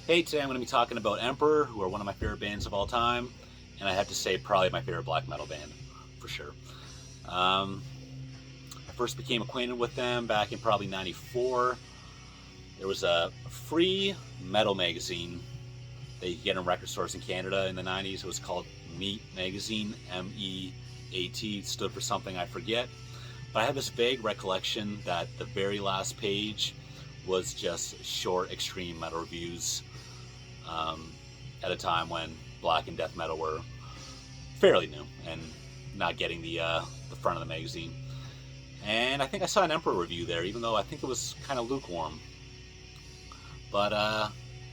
Hey, today I'm going to be talking about Emperor, who are one of my favorite bands of all time, and I have to say, probably my favorite black metal band, for sure. Um, I first became acquainted with them back in probably '94. There was a free metal magazine that you could get in record stores in Canada in the '90s. It was called Meat Magazine, MEAT, stood for something I forget. But I have this vague recollection that the very last page was just short, extreme metal reviews um, at a time when black and death metal were fairly new and not getting the front of the magazine. And I think I saw an Emperor review there, even though I think it was kind of lukewarm. But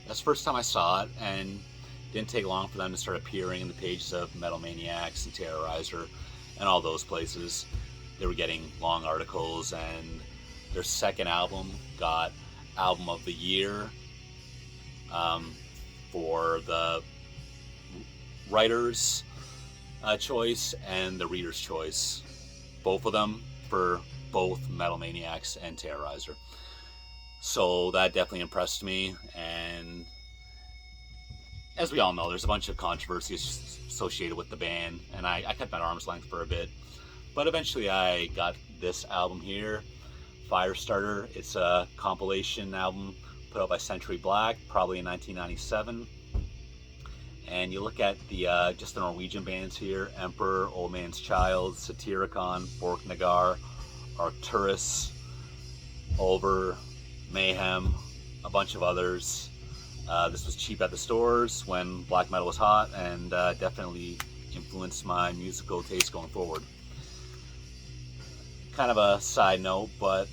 that's the first time I saw it, and it didn't take long for them to start appearing in the pages of Metal Maniacs and Terrorizer and all those places. They were getting long articles, and their second album got Album of the Year um, for the writer's choice and the reader's choice. Both of them for both Metal Maniacs and Terrorizer. So that definitely impressed me. And as we all know, there's a bunch of controversy associated with the band, and I kept my arm's length for a bit. But eventually I got this album here, Firestarter. It's a compilation album put out by Century Black, probably in 1997. And you look at the just the Norwegian bands here: Emperor, Old Man's Child, Satyricon, Borknagar, Arcturus, Over, Mayhem, a bunch of others. This was cheap at the stores when black metal was hot, and definitely influenced my musical taste going forward. Kind of a side note, but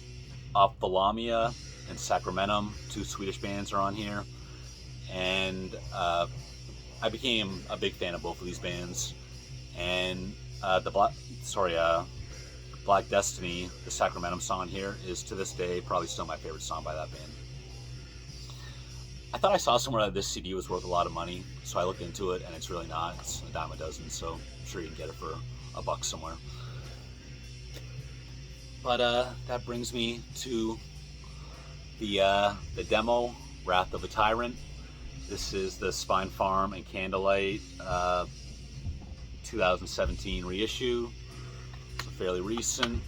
Ophthalmia and Sacramentum, two Swedish bands, are on here, and I became a big fan of both of these bands. And Black Destiny, the Sacramentum song here, is to this day probably still my favorite song by that band. I thought I saw somewhere that this CD was worth a lot of money, so I looked into it, and it's really not. It's a dime a dozen, so I'm sure you can get it for $1 somewhere. But that brings me to the demo, Wrath of a Tyrant. This is the Spinefarm and Candlelight 2017 reissue. It's fairly recent.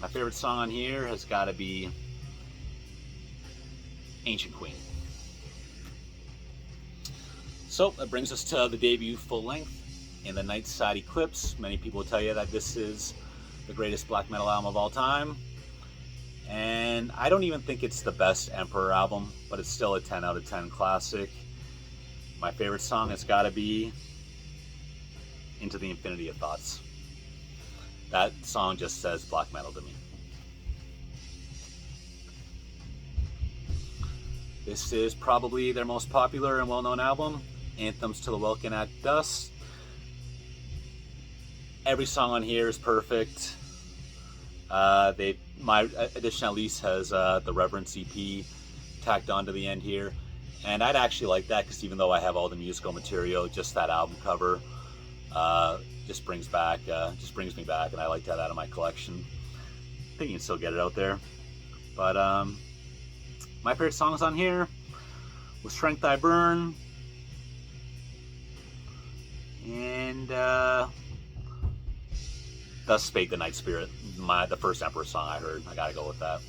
My favorite song on here has got to be Ancient Queen. So that brings us to the debut full length, In the Nightside Eclipse. Many people tell you that this is the greatest black metal album of all time. And I don't even think it's the best Emperor album, but it's still a 10 out of 10 classic. My favorite song has got to be Into the Infinity of Thoughts. That song just says black metal to me. This is probably their most popular and well-known album, Anthems to the Welkin at Dusk. Every song on here is perfect. My edition at least has the Reverence EP tacked onto the end here, and I'd actually like that because even though I have all the musical material, just that album cover just brings me back, and I like to have that in my collection. I think you can still get it out there. But my favorite songs on here was Strength I Burn and Thus Spake the Night Spirit, the first Emperor song I heard. I gotta go with that.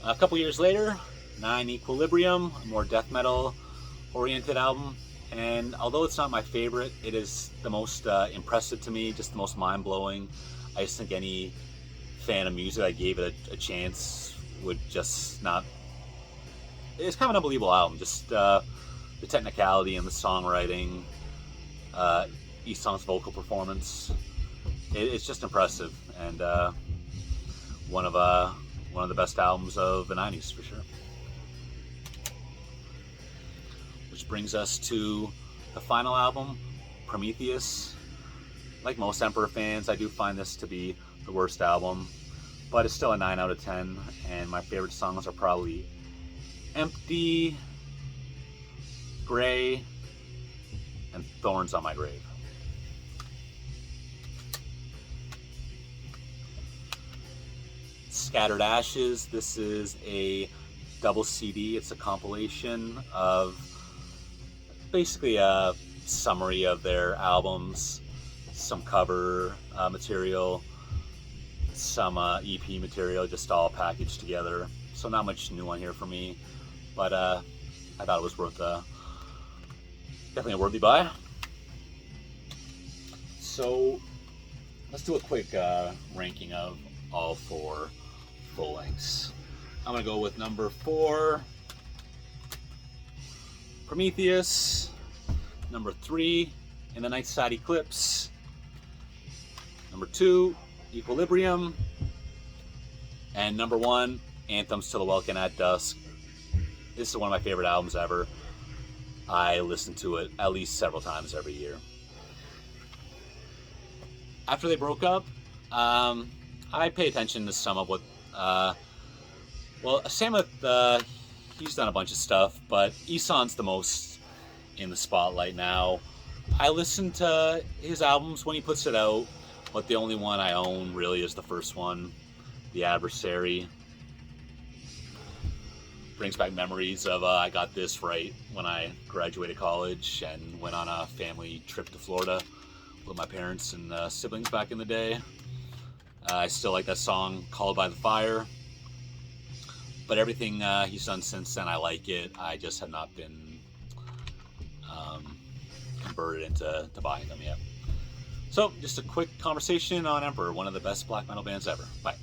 A couple years later, Nine Equilibrium, a more death metal oriented album. And although it's not my favorite, it is the most impressive to me, just the most mind blowing. I just think any fan of music that gave it a chance would just not. It's kind of an unbelievable album. Just the technicality and the songwriting. Each song's vocal performance, it's just impressive, and one of the best albums of the '90s for sure. Which brings us to the final album, Prometheus. Like most Emperor fans, I do find this to be the worst album, but it's still a 9 out of 10, and my favorite songs are probably Empty, Gray, and Thorns on My Grave. Scattered Ashes. This is a double CD. It's a compilation of basically a summary of their albums, some cover material, some EP material, just all packaged together. So not much new on here for me, but I thought it was worth definitely a worthy buy. So let's do a quick ranking of all 4 full lengths. I'm gonna go with number 4, Prometheus. Number 3, In the Night Side Eclipse. Number 2, Equilibrium. And number 1, Anthems to the Welkin at Dusk. This is one of my favorite albums ever. I listen to it at least several times every year. After they broke up, I pay attention to some of what, Samuth, he's done a bunch of stuff, but Ihsahn's the most in the spotlight now. I listen to his albums when he puts it out, but the only one I own really is the first one, The Adversary. Brings back memories of I got this right when I graduated college and went on a family trip to Florida with my parents and siblings back in the day. I still like that song, Called by the Fire. But everything he's done since then, I like it. I just have not been converted into buying them yet. So, just a quick conversation on Emperor, one of the best black metal bands ever. Bye.